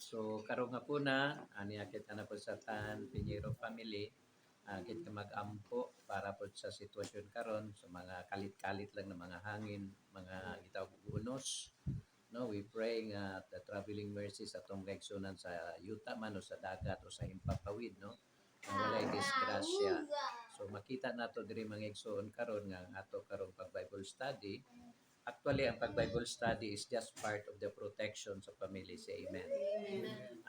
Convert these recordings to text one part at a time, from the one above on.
So karong hapuna ani kita na po sa Tan Pinheiro family kita mag-ampo para po sa sitwasyon karon sa mga kalit-kalit lang na mga hangin, mga gitawag unos. No, we pray nga the traveling mercy sa atong kaigsunan sa yuta man o sa dagat o sa himpapawid, no. Ang walay disgrasya. So makita nato diri mga igsoon karon nga ang ato karong pag Bible study. Actually, ang pag-Bible study is just part of the protection sa family. Say amen.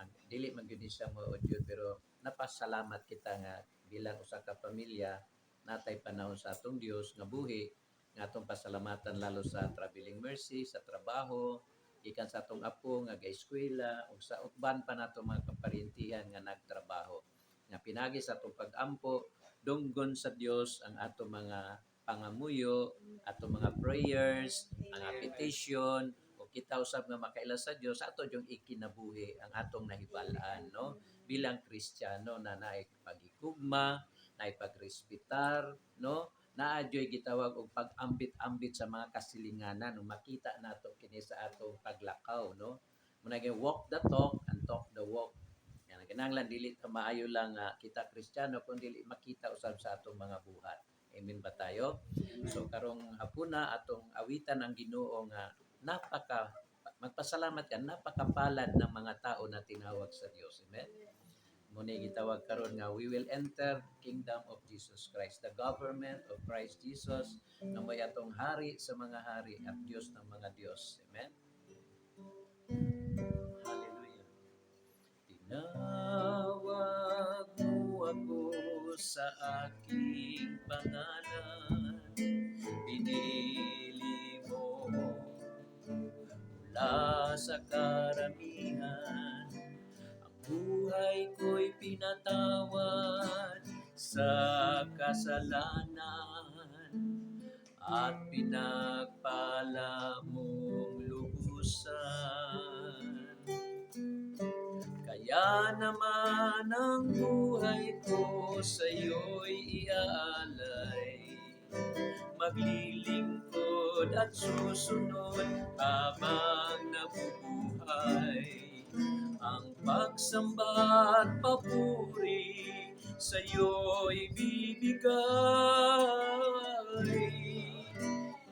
Ang dili man gyud siya mo audio pero napasalamat kita nga bilang usa ka pamilya natay panahon sa atong Dios nga buhi nga atong pasalamatan lalo sa traveling mercy sa trabaho gikan sa atong apo nga gaeskwela ug sa utban pa nato mga kaparintihan nga nagtrabaho nga pinagi sa atong pag-ampo dunggon sa Dios ang atong mga pangamuyo, atong mga prayers, ang petition, o kita usab nga makaila sa Dios ato yung ikinabuhi ang atong nahibalaan, no, bilang Kristiyano na naay pagigugma, naay pagrespetar, no, naadyoy gitawag og pag-ambit-ambit sa mga kasilinganan no makita nato kini sa atong paglakaw, no, muna walk the talk and talk the walk. Yan kinahanglan dili ta maayo lang kita Kristiyano kun dili makita usab sa atong mga buhat. Amen ba tayo? So karong hapuna atong awitan ang Ginoo nga magpasalamat ka, napakapalad ng mga tao na tinawag sa Dios. Amen? Muna gitawag karon nga we will enter kingdom of Jesus Christ, the government of Christ Jesus, na may atong hari sa mga hari at Diyos ng mga Diyos. Amen? Hallelujah. Tinawag mo ako sa aking pangalan, pinili mo mula sa karamihan, ang buhay ko'y pinatawad sa kasalanan at pinagpala mong lubusan. Kaya naman ang buhay ko sa'yo'y iaalay, maglilingkod at susunod habang nabubuhay. Ang pagsamba at papuri sa'yo'y bibigay.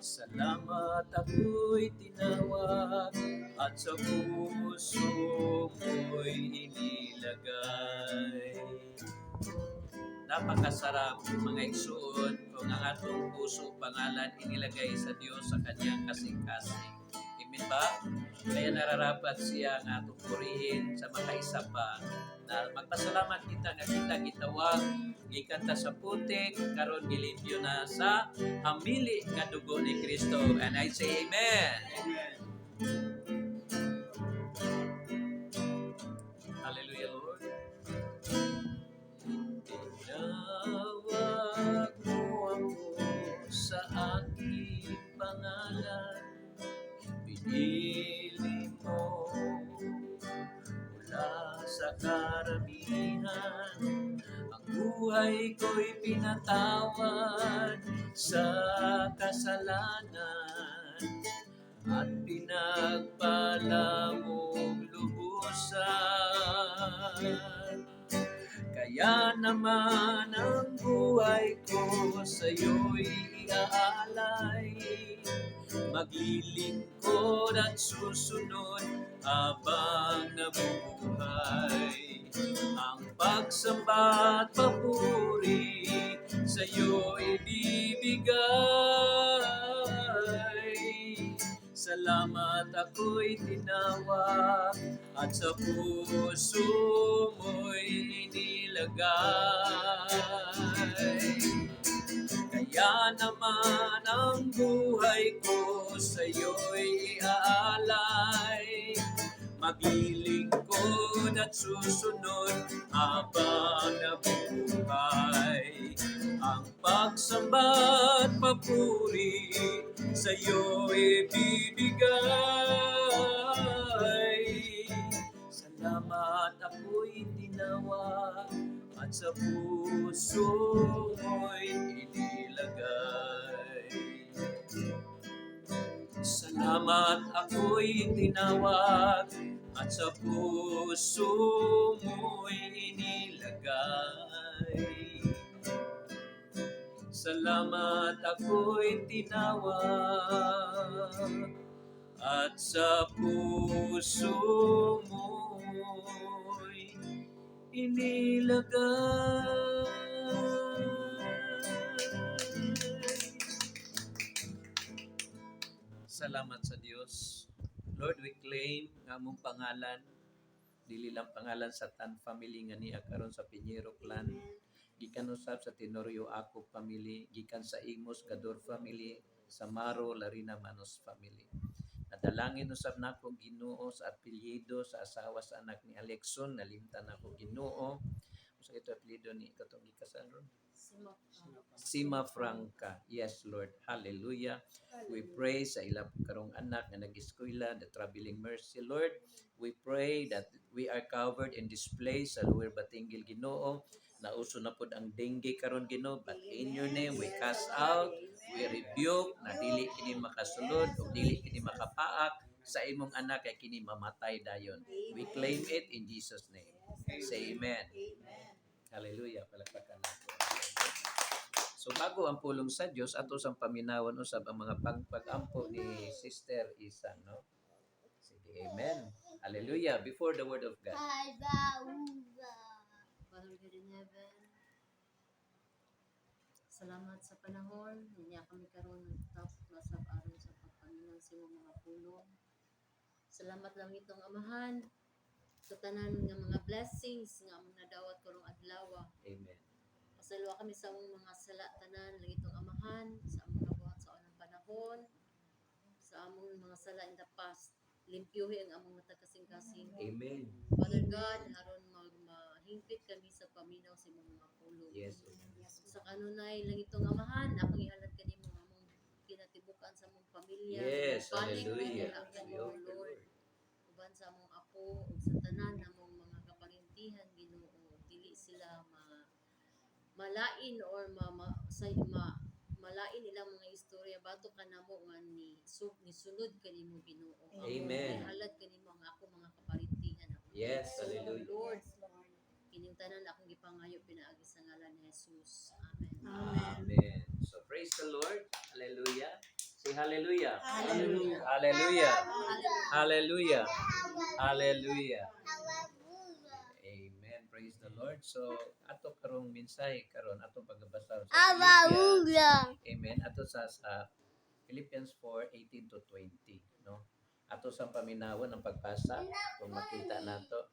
Salamat ako'y tinawag at sa puso mo'y inilagay. Napakasarap mga igsoon kung ang atong puso pangalan inilagay sa Diyos sa kanyang kasing-kasing. Amen ba? Kaya nararapat siya nga atong purihin sa makaisa pa na magpasalamat kita nga kita gitawag gikan ta sa putik karon gilimpyo na sa hamili nga dugo ni Kristo. And I say amen. Amen. Hallelujah, Lord. Tinawag mo ako sa aking pangalan, pinili mo mula sa karamihan, ang buhay ko'y pinatawad sa kasalanan at pinagpala mong lubusan. Kaya naman ang buhay ko sa'yo'y iaalay, maglilingkod at susunod habang nabubuhay. Ang pagsamba at papuri sa'yo'y bibigay. Salamat ako'y tinawag at sa puso mo'y inilagay. Kaya naman ang buhay ko sa'yo'y iaalay, maglilingkod at susunod habang nabubuhay. Ang pagsamba at papuri sa'yo'y bibigay. Salamat ako'y tinawag at sa puso mo'y inilagay. Salamat ako'y tinawag at sa puso mo'y inilagay. Salamat ako'y tinawag at sa puso mo'y inilagay. Salamat sa Dios. Lord, we claim nga mong pangalan, dili lang pangalan sa Tan family nga niya karon sa Piñero clan. Gikan usab sa Tenorio Ako family, gikan sa Imos Gador family, sa Maro Larina Manos family. Nadalangin usab nako Ginoo sa apelyido sa asawa sa anak ni Alexon, nalimtan nako Ginoo. Usa ito apelyido ni katong gikasan ron? Sima Franca. Yes, Lord. Hallelujah. We pray sa ilang karong anak nga nag-eskwela, the traveling mercy, Lord. We pray that we are covered in this place sa Lower Batingil, Ginoo. Nauso na pod ang dengue karon, Ginoo, but in your name we cast out, we rebuke na dili kini makasulod o dili kini makapaak sa imong anak kay kini mamatay dayon. We claim it in Jesus name. Say amen. Hallelujah. Palakpakan natin. So bago ang pulong sa Dios ato sang paminawan usab ang mga pag-ampo ni Sister Isang, no? Sige, amen. Hallelujah. Before the word of God. Father God in heaven, salamat sa panahon niya kami karon nagtap masab aron sa pagpaminaw sa imong mga pulong. Salamat lang itong amahan sa tanan nga mga blessings nga among nadawat karong adlaw. Amen. Pasalwa kami sa among mga sala tanan lang itong amahan sa among nabuhat sa unang panahon, sa among mga sala in the past. Limpyuhi ang among mata kasing-kasing. Amen. Father God, haron mahingpit kami sa paminaw sa imong mga pulong. Yes. Sa kanunay lang itong amahan, akong ihalad kanimo nga among kinatibukan sa among pamilya. Yes. Balik Hallelujah. ang kanimo, Lord. Uban sa among apo ug sa tanan namong mga kaparintihan, Ginoo, dili sila malain or malain ilang mga istorya bato kanamo nga ni sunod kanimo, Ginoo. Amen. Ihalad kanimo ang ako mga kaparintihan. Yes. Hallelujah. Lord, kining tanan akong gipangayo pinaagi sa ngalan ni Jesus. Amen. Amen. So praise the Lord. Hallelujah. Say hallelujah. Hallelujah. Hallelujah. Hallelujah. Hallelujah. Amen. Praise the Lord. So ato karong mensahe karon atong pagbasa sa Philippians. Amen. Ato sa Philippians 4:18 to 20, no? Ato sa paminawan ang pagbasa kung makita nato.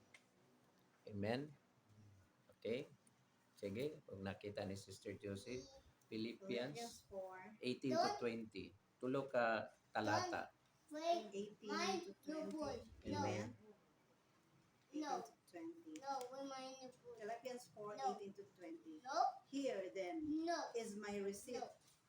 Amen. Okay? Sige, kung nakita ni Sister Josie, Philippians 18 to 20. Tulo ka talata. 18 to 20. Amen. No. Philippians 4:18 to 20. Here then is my receipt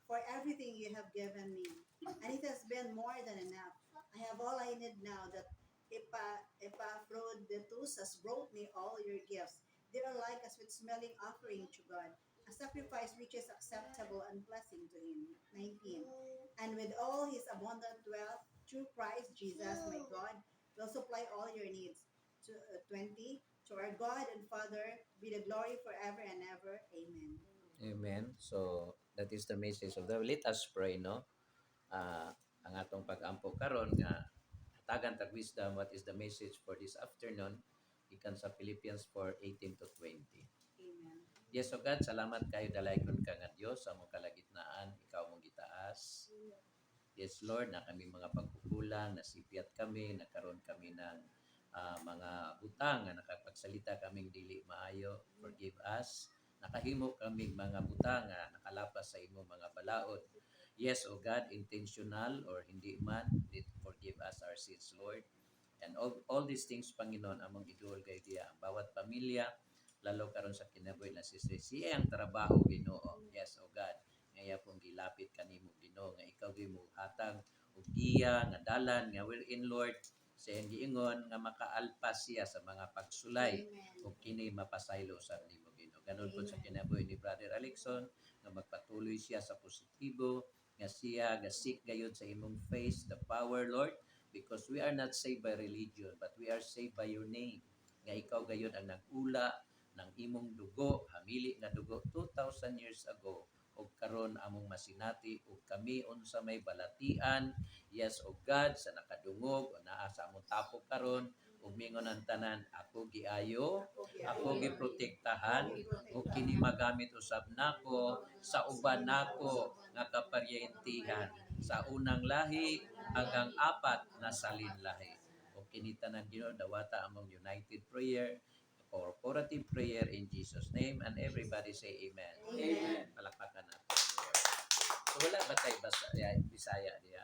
for everything you have given me, and it has been more than enough. I have all I need now that Epaphroditus has brought me all your gifts. They are like a sweet-smelling offering to God, a sacrifice which is acceptable and pleasing to Him. 19. And with all His abundant wealth, through Christ Jesus, my God, will supply all your needs. 20. To our God and Father be the glory forever and ever. Amen. Amen. So, that is the message of the. Let us pray, no? Ang atong pag-ampo karon nga hatagan tag wisdom, what is the message for this afternoon? Ikan sa Philippians 4:18 to 20. Amen. Yes, so God, salamat kayo dalaygon ka nga Dios sa mong kalagitnaan, ikaw mong gitaas. Yes, Lord, na kami mga pagkukulang, nasipiat kami, nakaroon kami ng mga butang na nakapagsalita kaming dili maayo. Forgive us. Nakahimo kaming mga butang na nakalapas sa imo mga balaod. Yes, O God, intentional or hindi man, forgive us our sins, Lord. And all these things, Panginoon, among iduol kay diya ang bawat pamilya, lalo karon sa kinabuhi na siya ang trabaho, Ginoo. Yes, O God. Ngaya pong gilapit kanimo, Ginoo, nga ikaw mo hatag og giya nga dalan nga wherein, Lord, sa iyang giingon nga makaalpas siya sa mga pagsulay ug kini mapasaylo sa nimo, Ginoo. Ganon po sa kinabuhi ni Brother Alexon nga magpatuloy siya sa positibo nga siya gasik gayud sa imong face, the power, Lord, Because we are not saved by religion, but we are saved by your name. Nga ikaw gayon ang nag-ula ng imong dugo, hamili nga dugo 2,000 years ago. O karon among masinati o kami unsa may balatian, yes o God sa nakadungog o naa sa among tapok karon ug mingon ang tanan, ako giayo, ako giprotektahan ug kini magamit usab nako sa uban nako nga kaparyentihan sa unang lahi hanggang apat na salin lahi. O kini tanan Ginoo dawata among united prayer, corporative prayer in Jesus name, and everybody say amen. Amen. Palakpakan natin. So wala ba tayo Bisaya diya?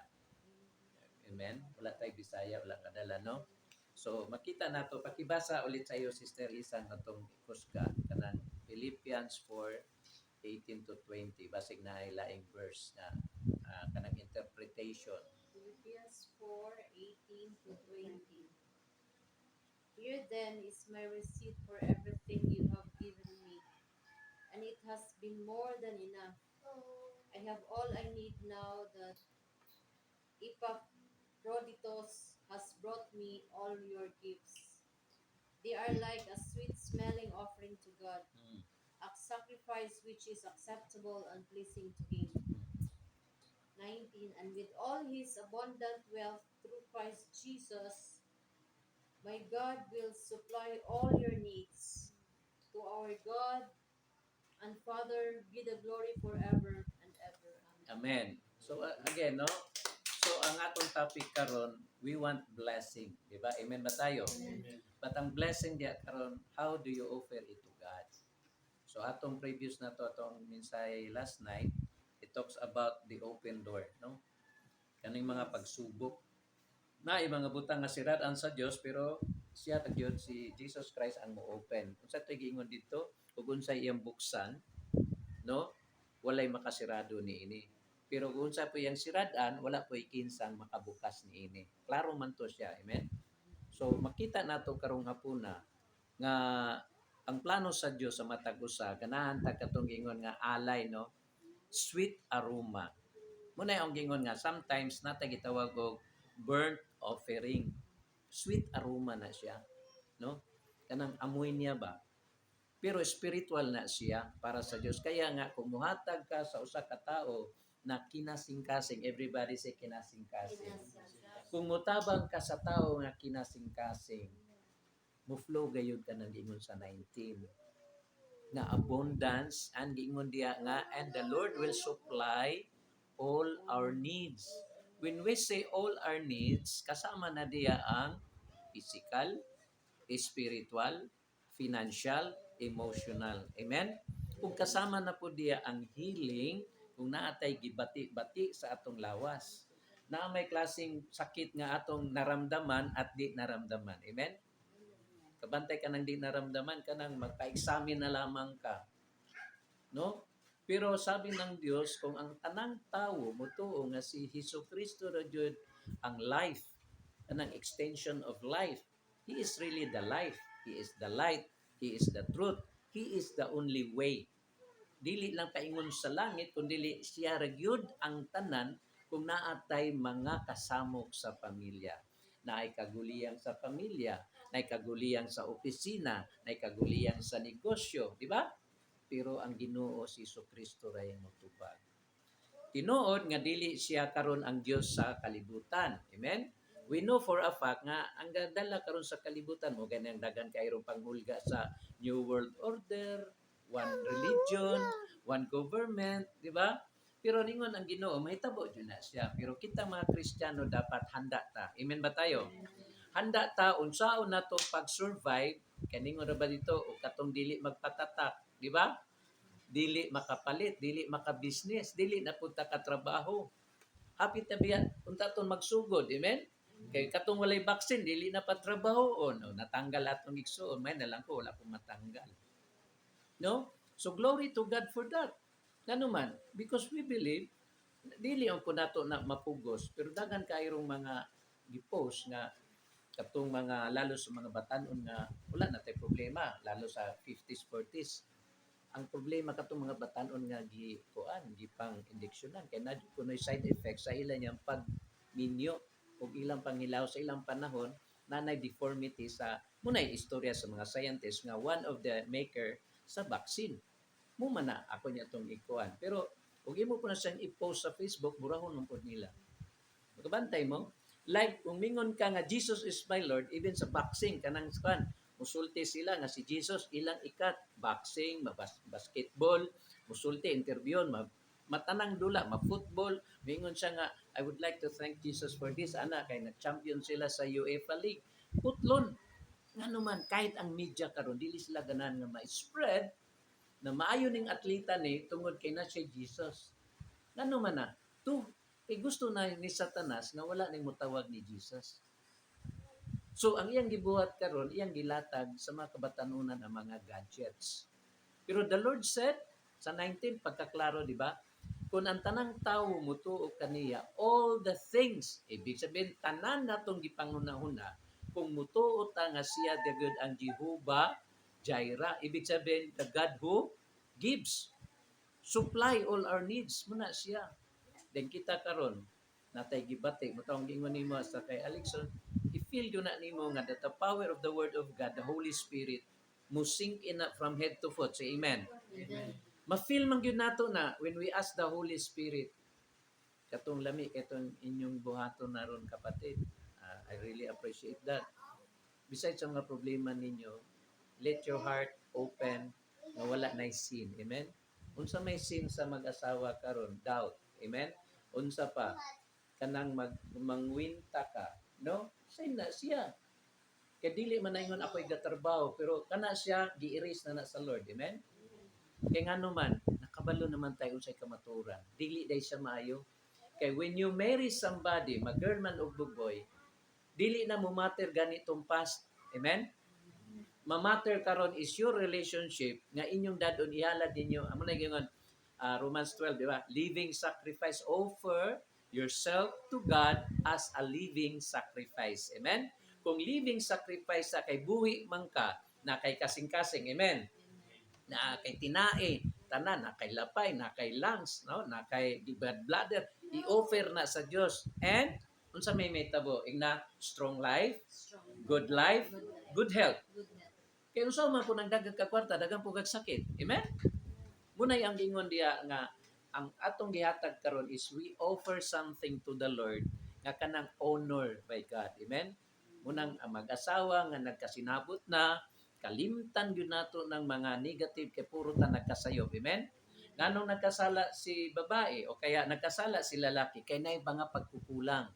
Amen. Wala tayo Bisaya, wala kadala, no? So makita nato pakibasa ulit sa iyo Sister Isan atong kusga kanang Philippians 4:18 to 20 basig na ay laing verse na kanang interpretation. Philippians 4:18 to 20. Here then is my receipt for everything you have given me, and it has been more than enough. I have all I need now that Epaphroditus has brought me all your gifts. They are like a sweet-smelling offering to God, a sacrifice which is acceptable and pleasing to Him. 19. And with all His abundant wealth through Christ Jesus, my God will supply all your needs. To our God and Father be the glory forever and ever. Amen. Amen. So again, no? So ang atong topic karon, we want blessing, di ba? Amen ba tayo? Amen. But ang blessing diya karon, how do you offer it to God? So atong previous na to atong minsay last night, it talks about the open door, no? Kaning mga pagsubok na mga butang nga sirad-an sa Dios pero siya ta gyud si Jesus Christ ang mo-open. Unsa tay giingon dito? Ug unsay iyang buksan, no? Walay makasirado niini. Pero kung unsa po iyang sirad-an, wala po kinsang makabukas niini. Klaro man to siya. Amen. So makita nato karong hapuna nga ang plano sa Dios sa matag usa ganahan ta katong gingon nga alay, no? Sweet aroma. Muna ang gingon nga sometimes nata gitawag og burnt offering. Sweet aroma na siya, no? Kanang amoy niya ba? Pero spiritual na siya para sa Dios. Kaya nga kung muhatag ka sa usa ka tawo na kinasing-kasing, everybody say kinasing-kasing. Kung mutabang ka sa tawo nga kinasing-kasing, mo-flow gayud ka nang giingon sa 19 nga abundance and giingon diya nga and the Lord will supply all our needs. When we say all our needs, kasama na diya ang physical, spiritual, financial, emotional. Amen? Kung kasama na po diya ang healing, kung naatay gibati-bati sa atong lawas, na may klaseng sakit nga atong naramdaman at di naramdaman. Amen? Kabantay ka nang di naramdaman, ka nang magpa-examine na lamang ka. No? Pero sabi ng Dios, kung ang tanang tao mutuo nga si Hesus Kristo ra jud ang life, anang extension of life, He is really the life. He is the light. He is the truth. He is the only way. Dili lang kaingon sa langit, kundi siya ra gyud ang tanan kung naatay mga kasamok sa pamilya. Naay kaguliyang sa pamilya, naay kaguliyang sa opisina, naay kaguliyang sa negosyo, di ba? Pero ang Ginoo si Jesucristo ra yung motubag. Tinuod nga dili siya karon ang Dios sa kalibutan. Amen? We know for a fact nga ang dala karon sa kalibutan mo ganang dagan kayrong panghulga sa New World Order, one religion, one government, di ba? Pero ningon ang Ginoo mahitabo jud na siya. Pero kita mga Kristiyano dapat handa ta. Amen ba tayo? Handa ta unsaon nato pag-survive kaningon ra ba dito o katong dili magpatatak, di ba? Dili makapalit, dili maka-business, dili na punta ka trabaho. Hapit na biya unta ton magsugod, amen? Kay katong walay vaccine, dili na patrabaho no, natanggal atong igsuon, may na lang ko wala ko matanggal. No? So glory to God for that. Ngano man, because we believe dili ang nato na mapugos, pero dagan kayrong mga gi-post nga katong mga lalo sa mga batan-on nga wala na tay problema, lalo sa 50s 40s. Ang problema katong mga batan-on nga gipang injeksyonan kay na kunoy side effects sa ila niyang pagminyo. ug ilang pangilaw sa ilang panahon nanay deformity sa munay istorya sa mga scientists nga one of the maker sa vaccine. Mo man na ako niya tong ikuan. Pero ug imo po na siyang i-post sa Facebook, burahon man pud nila. Makabantay mo? Like, kung mingon ka nga, Jesus is my Lord, even sa boxing, kanang span, musulti sila nga si Jesus, ilang ikat, boxing, basketball, musulti, interview, matanang dula, ma-football, mingon siya nga, I would like to thank Jesus for this, ana, kay na-champion sila sa UEFA League. Putlon, nga naman, kahit ang media karon dili sila ganan nga ma-spread, na maayo ning atleta ni, tungod kay na siya Jesus. Nga naman na, gusto na ni Satanas na wala ning mutawag ni Jesus. So ang iyang gibuhat karon, iyang gilatag sa mga kabatanunan ng mga gadgets. Pero the Lord said sa 19 pagkaklaro, di ba? Kung ang tanang tawo mutuo kaniya, all the things, ibig sabihin tanan natong gipangunahuna, kung mutuo ta nga siya the good ang Jehovah Jireh, ibig sabihin the God who gives, supply all our needs muna siya. Then kita karon natay gibati mo taong gingon nimo sa kay Alexon, i-feel yun na nimo nga that the power of the word of God, the Holy Spirit, mo sink in na from head to foot. Say amen. Amen. Ma-feel man gyud nato na when we ask the Holy Spirit, katong lami katong inyong buhaton naron kapatid. I really appreciate that. Besides sa mga problema ninyo, let your heart open na wala na sin. Amen? Unsa may sin sa mag-asawa karon? Doubt. Amen? Unsa pa? Kanang mangwinta ka. No? Sin na siya. Kaya dili man na ingon ako'y gatrabaho, pero kana siya, gi-erase na sa Lord. Amen? Kaya nga naman, nakabalo naman tayo sa kamaturan. Dili day siya maayo. Kaya when you marry somebody, mag-girl man o boy, dili na mo matter ganitong past. Amen? Ma-matter karon is your relationship nga inyong dadon ihalad ninyo. Amo na gingon Romans 12, di ba? Living sacrifice, offer yourself to God as a living sacrifice. Amen? Kung living sacrifice sa kay buhi man ka, na kay kasing-kasing. Amen? Na kay tinae, tanan, na kay lapay, na kay lungs, no? Na kay bladder, i-offer na sa Dios. And unsa may tabo? Igna strong life, Strong. good life, Good life. good health. Good health. Kaya unsa man po nang dagag ka kwarta, dagang po kag sakit. Amen? Munay ang gingon diya nga ang atong gihatag karon is we offer something to the Lord nga kanang honor by God. Amen? Munang ang mag-asawa nga nagkasinabot na, kalimtan gyud nato ng mga negative kay puro ta nagkasayob. Amen? Nganong nagkasala si babae o kaya nagkasala si lalaki kay nay mga pagkukulang.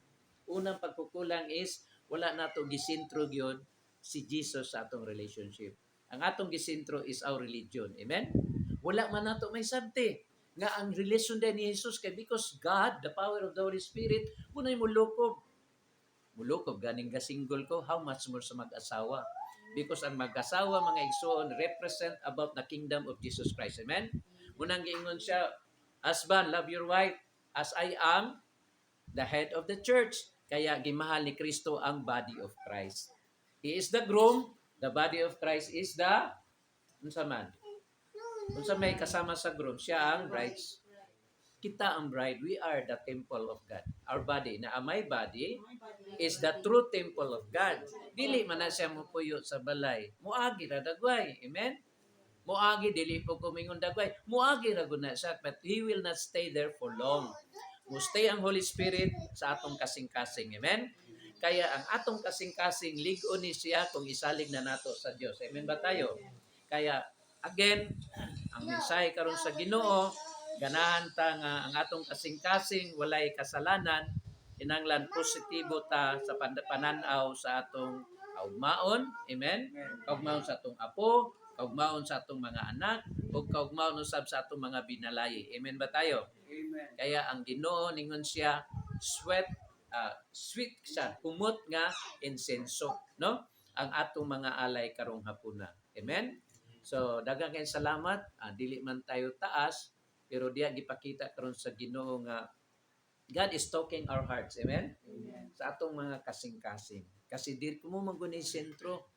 Unang pagkukulang is wala nato gisintro gyud si Jesus sa atong relationship. Ang atong gisintro is our religion. Amen? Wala man nato may sabti nga ang relasyon din ni Jesus kay because God, the power of the Holy Spirit, munay mulukob. Mulukob, ganing ga-single ko, how much more sa mag-asawa? Because ang mag-asawa, mga igsoon, represent about the kingdom of Jesus Christ. Amen? Munang giingon siya, husband, love your wife as I am the head of the church. Kaya gimahal ni Kristo ang body of Christ. He is the groom, the body of Christ is the unsa man? Unsa may kasama sa groom, siya ang bride. Kita ang bride, we are the temple of God. Our body, na my body is the true temple of God. Dili man na siya mupuyo sa balay. Muagi ra dagway. Amen? Muagi, dili po kumingon dagway. Muagi ra gud na siya, but He will not stay there for long. Mustay ang Holy Spirit sa atong kasing-kasing. Amen? Kaya ang atong kasing-kasing, ligon ni siya kung isalig na nato sa Dios. Amen ba tayo? Kaya, again, ang mensahe karon sa Ginoo, ganahan ta nga ang atong kasing-kasing walay kasalanan, kinahanglan positibo ta sa pananaw sa atong kaugmaon. Amen? Kaugmaon sa atong apo, kaugmaon sa atong mga anak, o kaugmaon usab sa atong mga binalayi. Amen ba tayo? Amen. Kaya ang Ginoo ningon siya sweet siya, kumot nga insenso, no? Ang atong mga alay karong hapuna. Amen? So, daghang kayong salamat. Dili man tayo taas, pero diya gipakita karon sa Ginoo nga God is talking our hearts. Amen? Amen. Sa atong mga kasing-kasing. Kasi dili ko mo maguni sentro,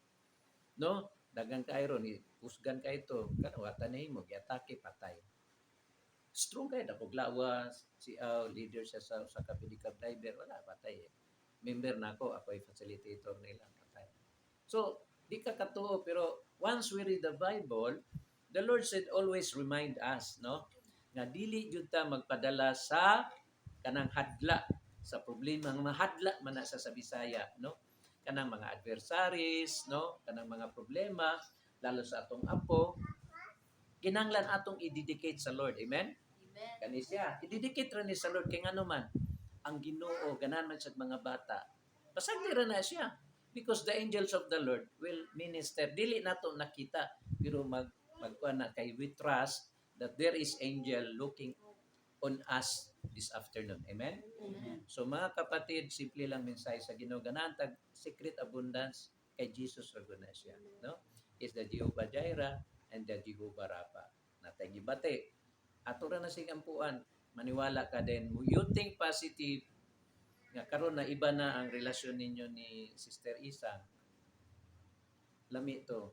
no? Daghang kayo ron, usgan kayo to, kanawata na mo, giatake patay. Strong kayo, napaglawas, si leader siya sa kapidikab driver, wala, patay eh. member na ako ay facilitator nila. So, di ka katuo, pero once we read the Bible, the Lord said always remind us, no? Nga dili jud ta magpadala sa kanang hadla sa problema nga mahadla man na sa Bisaya, no? Kanang mga adversaries, no? Kanang mga problema lalo sa atong apo, kinanglan atong i-dedicate sa Lord. Amen? Amen. Kani siya, i-dedicate ra ni sa Lord kay ngano man ang Ginoo ganahan man sa mga bata. Pasagdi ra na siya. Because the angels of the Lord will minister. Dili nato nakita, pero magkuha na kay we trust that there is angel looking on us this afternoon. Amen? Amen. So mga kapatid, simple lang mensahe sa Ginoo ganahan tag secret abundance kay Jesus ra gud na siya, no? Is the Jehovah Jireh and the Jehovah Rapha. Natay gibati. Ato ra na sigampuan. Maniwala ka din. You think positive nga karon na iba na ang relasyon ninyo ni Sister Isa. Lami to.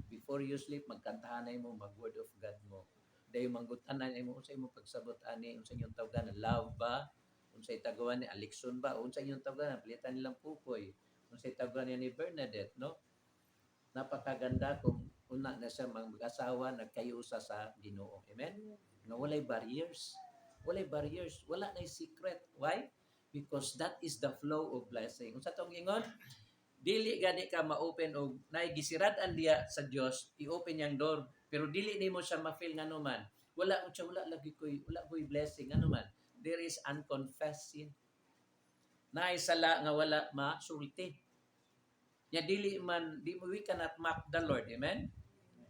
Before you sleep, magkantahan mo, mag-word of God mo. Dayo manggutanan mo, unsay mo pagsabot ani, unsay inyong tawgan, love ba? Unsay tagawan ni Alexon ba? Unsay inyong tawgan, pilitan nilang pukoy. Unsay tawgan ni Bernadette, no? Napakaganda kung una na siya mag-asawa, nagkayusa sa Ginoo. Amen? Nga walay barriers. Walay barriers. Wala na secret. Why? Because that is the flow of blessing. Kung sa itong ingon, dili gani ka ma-open o naigisirad-an diya sa Dios, i-open yang door, pero dili nimo siya ma-feel nga naman. Wala ko'y blessing nga naman. There is unconfessed sin. Naisala nga wala masulti. Ya dili we cannot mock the Lord. Amen?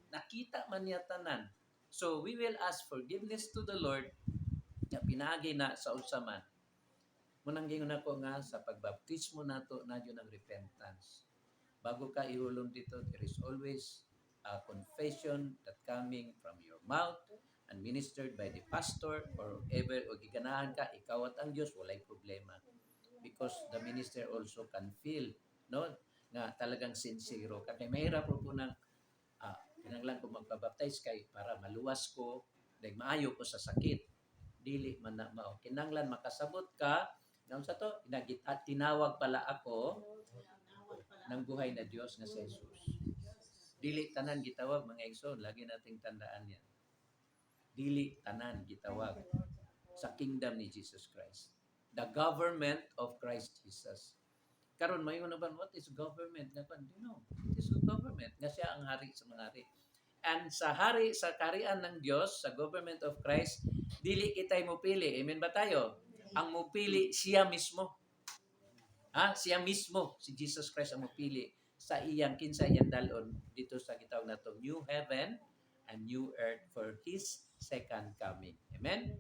Nakita man niya tanan. So we will ask forgiveness to the Lord nga pinagi na sa usaman. Munang gingon ako nga sa pagbaptismo nato na yun ang repentance. Bago ka ihulong dito, there is always a confession that coming from your mouth and ministered by the pastor or ever o giganahan ka, ikaw at ang Diyos, walay problema. Because the minister also can feel, no, nga talagang sincero ka. Kaya mahirap po ng kinanglan ko magpabaptize kay para maluwas ko, dahil maayo ko sa sakit. Dili man na mao. Kinanglan makasabot ka, ngayon sa to, tinawag pala ako ng buhay na Diyos nga si Jesus. Dili tanan gitawag, mga igsoon, lagi nating tandaan yan. Dili tanan gitawag sa kingdom ni Jesus Christ. The government of Christ Jesus. Karon mayon na ba, what is government? Nga kan, you know, what is government? Nga siya ang hari sa mga hari. And sa hari, sa kaharian ng Diyos, sa government of Christ, dili kita'y mupili. Amen ba tayo? Ang mupili, siya mismo. Siya mismo, si Jesus Christ ang mupili sa iyang kinsa iyang dalon dito sa gitawag na to, new heaven and new earth for His second coming. Amen?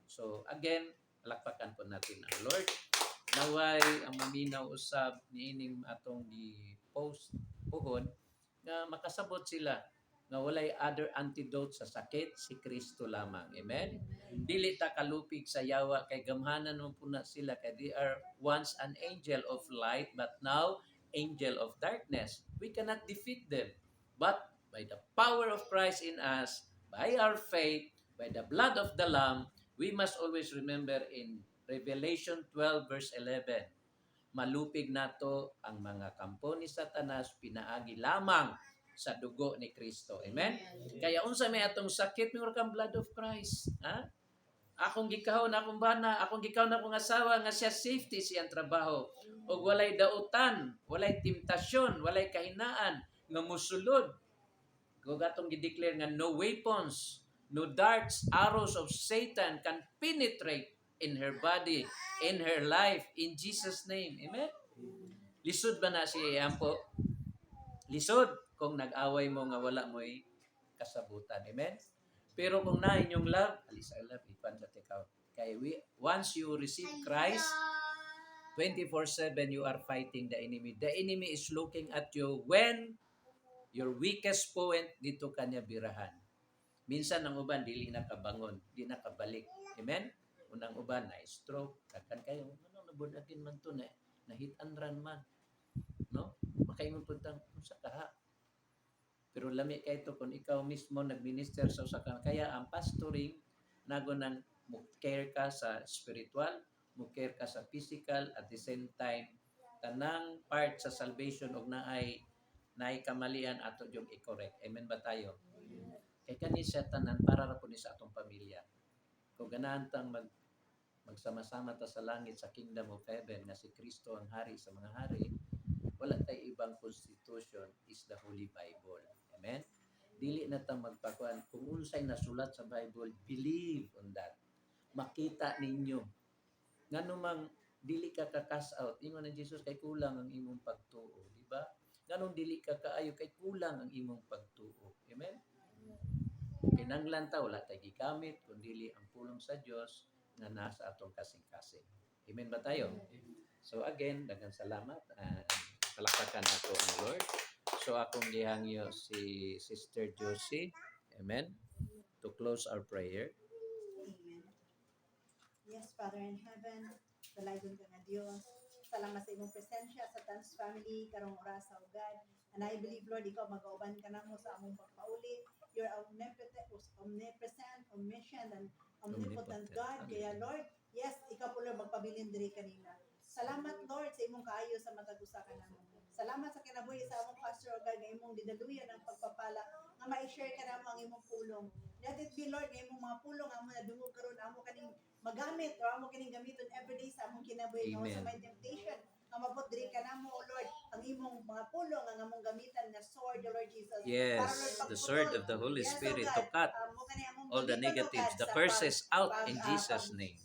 So again, palakpakan po natin ang Lord. Naway ang maminaw usab niining atong gi-post puhon nga makasabot sila nga walay other antidote sa sakit, si Kristo lamang. Amen? Dili ta kalupig sa yawa kay gamhanan mo puna sila kay they are once an angel of light but now angel of darkness. We cannot defeat them. But by the power of Christ in us, by our faith, by the blood of the Lamb, we must always remember in Revelation 12 verse 11, malupig nato ang mga kampo ni Satanas, pinaagi lamang sa dugo ni Kristo. Amen? Kaya unsa may atong sakit, may kang blood of Christ. Akong gikahon, akong bana, akong gikahon akong asawa, nga siya safety siyang trabaho. O walay dautan, walay temptasyon, walay kahinaan, nga musulod. Kung atong gideclare nga no weapons, no darts, arrows of Satan can penetrate in her body, in her life, in Jesus' name. Amen? Lisod ba na si Ampo? Lisod kung nag-away mo nga wala mo'y kasabutan. Amen? Pero kung na inyong love, alis I love, ipan sa tikaw. Kaya once you receive Christ, 24/7 you are fighting the enemy. The enemy is looking at you when your weakest point dito kanya birahan. Minsan ang uban dili nakabangon, di nakabalik. Amen? Unang uban na stroke, kakan kayo, ano nabudagin man to na hit and run man. No? Makaingon puntang sa kaha. Pero lami kay ito kung ikaw mismo nagminister sa usa ka. Kaya ang pastoring nago nang mo care ka sa spiritual, mo care ka sa physical, at the same time tanang part sa salvation og naay kamalian ato jud i-correct. Amen ba tayo? Kay kani siya tanan para ra pud ni sa atong pamilya. Kung ganahan tang magsama-sama ta sa langit sa kingdom of heaven nga si Kristo ang hari sa mga hari, wala tay ibang constitution is the Holy Bible. Amen? Dili na ta magpakuan kung unsay nasulat sa Bible, believe on that. Makita ninyo nganumang dili ka ka-cash out, ingon ni Jesus kay kulang ang imong pagtuo, di ba? Nganong dili ka kaayo kay kulang ang imong pagtuo. Amen? Kinanglan ta wala tay gigamit kun dili ang pulong sa Dios nga nasa atong kasing-kasing. Amen ba tayo? So again, daghang salamat. Palakpakan ato ang Lord. So akong gihangyo si Sister Josie. Amen. To close our prayer. Amen. Yes, Father in heaven, dalagon ka nga Dios. Salamat sa imong presensya sa Tans family karong oras sa ugad. And I believe, Lord, ikaw mag-auban ka namo sa among pagpauli. You're omnipotent, omniscient, and omnipotent God. Kaya, Lord, yes, ikaw po, Lord, magpabilin diri kanina. Salamat, Lord, sa imong kaayo sa matag usa ka namo. Salamat sa kinabuhi sa among pastor ugad nga imong didaluyan ang pagpapala nga ma-share ka namo ang imong pulong. Let it be, Lord, nga imong mga pulong amo na dungog karon amo kaning magamit o amo kining gamiton everyday sa among kinabuhi nga sa Amen. may temptation nga mabot diri ka namo, O Lord, ang imong mga pulong nga among gamitan nga sword, O Lord Jesus. Yes, Para, Lord, the sword of the Holy yes, O Spirit God, to cut mo kani among all the gamiton, O negatives, God, the sa curses out pag- in ah, Jesus' pag- name.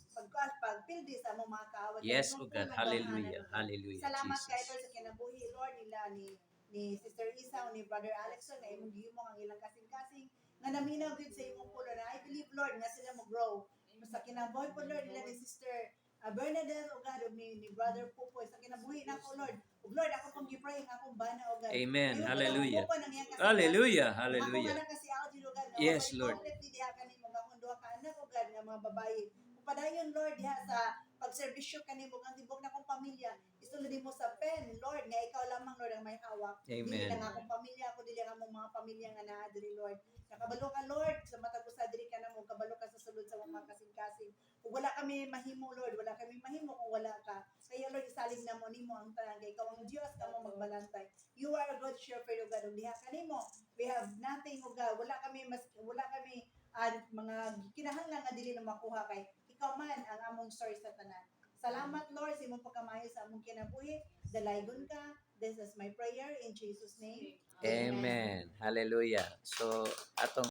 pagpildi sa among mga kaawat. Yes, Imong O God. pulong Hallelujah. gamahanan, O God. Hallelujah, Salamat kay Jesus. Lord sa kinabuhi, Lord, nila ni Sister Isa o ni Brother Alexon nga imong gihimo ang ilang kasing-kasing nga naminaw gid sa imong pulo na I believe, Lord, nga sila mo grow sa kinabuhi po, Lord, nila ni Sister Bernadette o God, o ni Brother Pupoy sa kinabuhi na ko, Lord. O Lord, ako pong gipray ang akong bana o God. Amen. Ngayon, Hallelujah. pagkabuko ng iyang kasing-kasing. Hallelujah. Akong Hallelujah. anak kasi Algie o God, nga Yes, mabalik Lord. complete diha kanimo nga akong duha ka anak o God nga mga babae. Padayon, Lord, diha sa pagserbisyo kanimo ang tibok na akong pamilya. Isulod mo sa pen, Lord, nga ikaw lamang, Lord, ang may hawak. Dili Amen. lang akong pamilya, ako dili ang among mga pamilya nga naa diri, Lord. Nakabalo ka, Lord, sa matag usa diri ka namo, kabalo ka sa sulod sa mga kasing-kasing. Kung wala kami mahimo, Lord, wala kami mahimo kung wala ka. Kaya, Lord, isalig na mo nimo ang tanan kay ikaw ang Dios kamo magbalantay. You are a good shepherd, O God, ug diha kanimo. We have nothing, O God. Wala kami mga kinahanglan nga dili na makuha kay ikaw man ang among source sa tanan. Salamat, Lord, sa imong pagkamayo sa among kinabuhi. Dalaygon ka. This is my prayer in Jesus' name. Amen. Hallelujah. So, atong